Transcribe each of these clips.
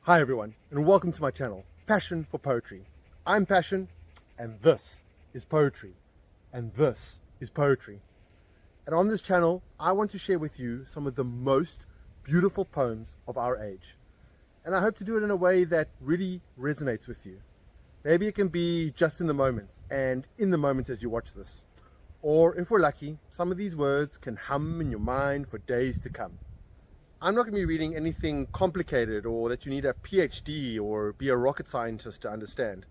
Hi everyone, and welcome to my channel, Passion for Poetry. I'm Passion, and this is poetry, and this is poetry. And on this channel, I want to share with you some of the most beautiful poems of our age. And I hope to do it in a way that really resonates with you. Maybe it can be just in the moment, and in the moment as you watch this. Or if we're lucky, some of these words can hum in your mind for days to come. I'm not going to be reading anything complicated or that you need a PhD or be a rocket scientist to understand.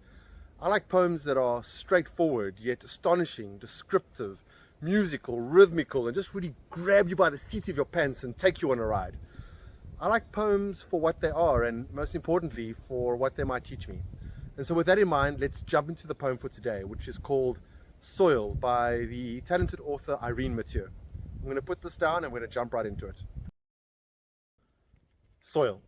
I like poems that are straightforward, yet astonishing, descriptive, musical, rhythmical, and just really grab you by the seat of your pants and take you on a ride. I like poems for what they are, and most importantly, for what they might teach me. And so with that in mind, let's jump into the poem for today, which is called Soil by the talented author Irene Mathieu. I'm going to put this down and we're going to jump right into it. Soil.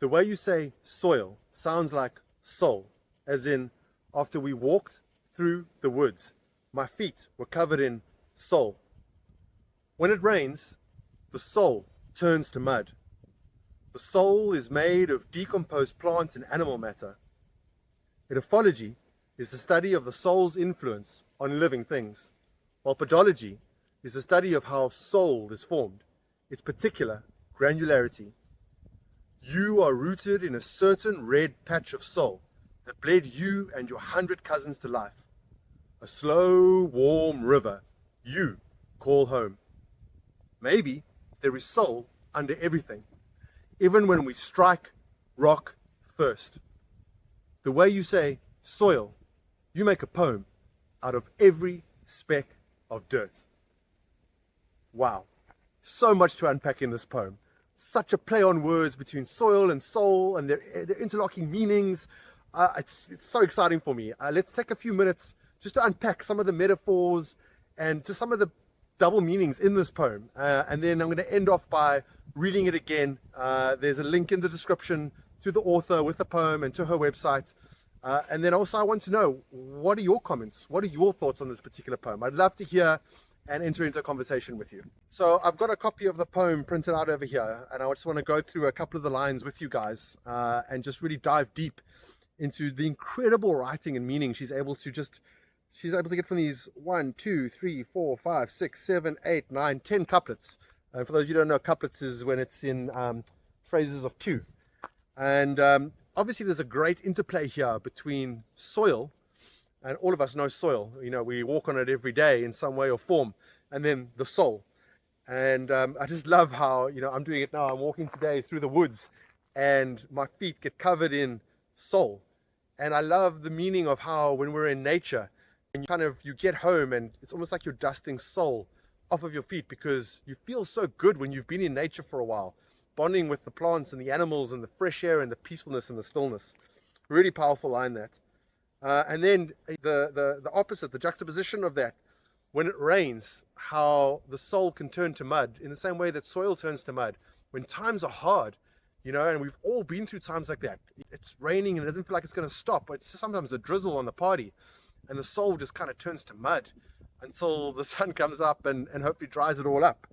The way you say soil sounds like soul, as in after we walked through the woods, my feet were covered in soul. When it rains, the soul turns to mud. The soul is made of decomposed plant and animal matter. Ethology is the study of the soul's influence on living things, while podology is the study of how soul is formed, its particular granularity. You are rooted in a certain red patch of soul that bled you and your 100 cousins to life. A slow, warm river you call home. Maybe there is soul under everything, even when we strike rock first. The way you say soil, you make a poem out of every speck of dirt. Wow, so much to unpack in this poem. Such a play on words between soil and soul and their interlocking meanings. It's so exciting for me. Let's take a few minutes just to unpack some of the metaphors and to some of the double meanings in this poem. And then I'm going to end off by reading it again. There's a link in the description to the author with the poem and to her website. And then also I want to know, what are your comments? What are your thoughts on this particular poem? I'd love to hear and enter into a conversation with you. So I've got a copy of the poem printed out over here, and I just want to go through a couple of the lines with you guys and just really dive deep into the incredible writing and meaning she's able to get from these 1, 2, 3, 4, 5, 6, 7, 8, 9, 10 couplets. And for those of you who don't know, couplets is when it's in phrases of 2. And obviously there's a great interplay here between soil, and all of us know soil, you know, we walk on it every day in some way or form, and then the soul. And I just love how, you know, I'm doing it now. I'm walking today through the woods and my feet get covered in soul. And I love the meaning of how when we're in nature and you get home and it's almost like you're dusting soul off of your feet, because you feel so good when you've been in nature for a while, bonding with the plants and the animals and the fresh air and the peacefulness and the stillness. Really powerful line, that. And then the opposite, the juxtaposition of that, when it rains, how the soul can turn to mud in the same way that soil turns to mud when times are hard, you know, and we've all been through times like that. It's raining and it doesn't feel like it's going to stop. It's sometimes a drizzle on the party, and the soul just kind of turns to mud until the sun comes up and hopefully dries it all up.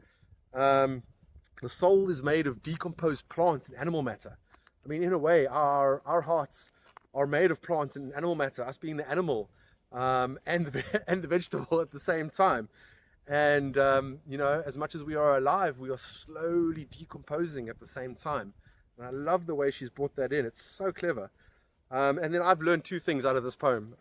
The soul is made of decomposed plant and animal matter. I mean, in a way, our hearts are made of plant and animal matter, us being the animal and the vegetable at the same time. And you know, as much as we are alive, we are slowly decomposing at the same time. And I love the way she's brought that in. It's so clever. And then I've learned 2 things out of this poem,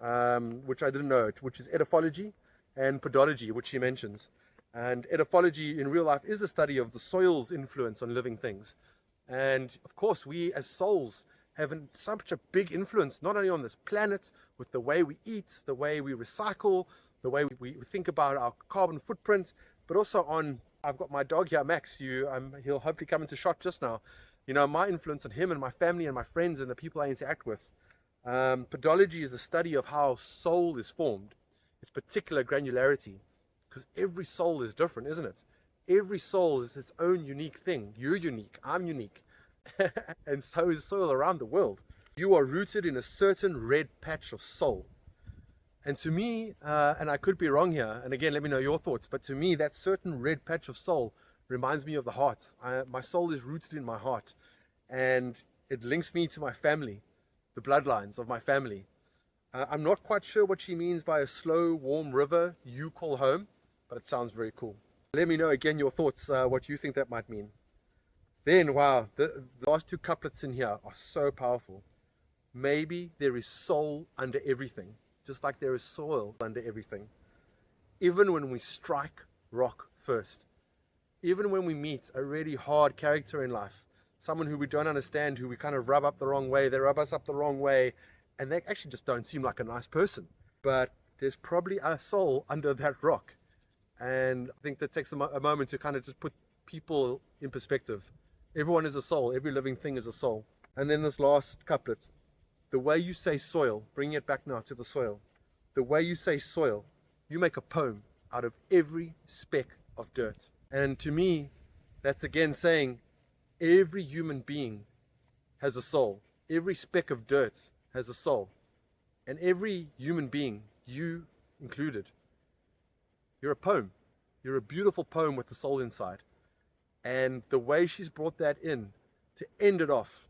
which I didn't know, which is ethology and podology, which she mentions. And ethology in real life is the study of the soil's influence on living things. And of course, we as souls have such a big influence, not only on this planet, with the way we eat, the way we recycle, the way we think about our carbon footprint, but also on, I've got my dog here, Max, he'll hopefully come into shot just now, you know, my influence on him and my family and my friends and the people I interact with. Podology is the study of how soul is formed, its particular granularity, because every soul is different, isn't it? Every soul is its own unique thing. You're unique, I'm unique. And so is soil around the world. You are rooted in a certain red patch of soul. And to me, and I could be wrong here, and again, let me know your thoughts, but to me, that certain red patch of soul reminds me of the heart. My soul is rooted in my heart. And It links me to my family, the bloodlines of my family. I'm not quite sure what she means by a slow, warm river you call home, but it sounds very cool. Let me know again your thoughts, what you think that might mean. Then, wow, the last two couplets in here are so powerful. Maybe there is soul under everything, just like there is soil under everything. Even when we strike rock first, even when we meet a really hard character in life, someone who we don't understand, who we kind of rub up the wrong way, they rub us up the wrong way, and they actually just don't seem like a nice person. But there's probably a soul under that rock. And I think that takes a moment to kind of just put people in perspective. Everyone is a soul. Every living thing is a soul. And then this last couplet, the way you say soil, bringing it back now to the soil. The way you say soil, you make a poem out of every speck of dirt. And to me, that's again saying every human being has a soul. Every speck of dirt has a soul. And every human being, you included, you're a poem. You're a beautiful poem with a soul inside. And the way she's brought that in to end it off,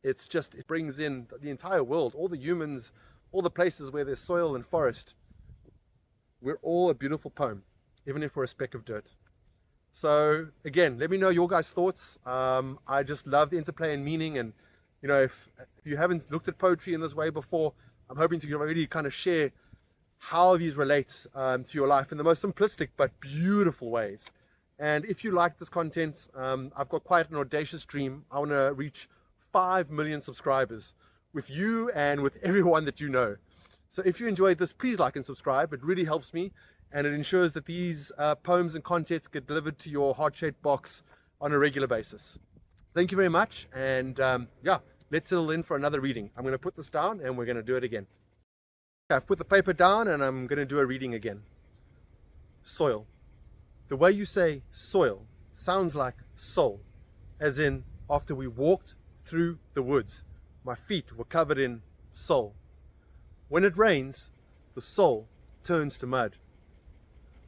it brings in the entire world, all the humans, all the places where there's soil and forest. We're all a beautiful poem, even if we're a speck of dirt. So again, let me know your guys' thoughts. I just love the interplay and meaning. And you know, if you haven't looked at poetry in this way before, I'm hoping to really kind of share how these relate to your life in the most simplistic but beautiful ways. And if you like this content, I've got quite an audacious dream. I want to reach 5 million subscribers with you and with everyone that you know. So if you enjoyed this, please like and subscribe. It really helps me, and it ensures that these poems and contents get delivered to your heart-shaped box on a regular basis. Thank you very much, and yeah, let's settle in for another reading. I'm going to put this down and we're going to do it again. I've put the paper down and I'm going to do a reading again. Soil. The way you say soil sounds like soul, as in after we walked through the woods, my feet were covered in soul. When it rains, the soul turns to mud.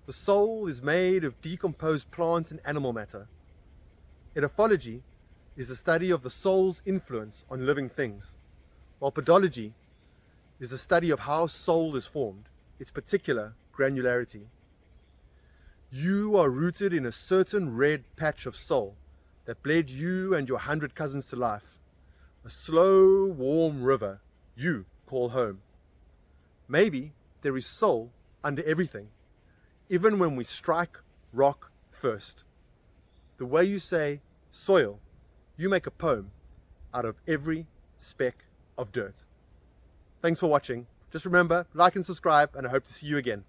The soul is made of decomposed plant and animal matter. Edaphology is the study of the soul's influence on living things, while podology is the study of how soul is formed, its particular granularity. You are rooted in a certain red patch of soul that bled you and your 100 cousins to life, a slow, warm river you call home. Maybe there is soul under everything, even when we strike rock first. The way you say soil, you make a poem out of every speck of dirt. Thanks for watching. Just remember, like and subscribe, and I hope to see you again.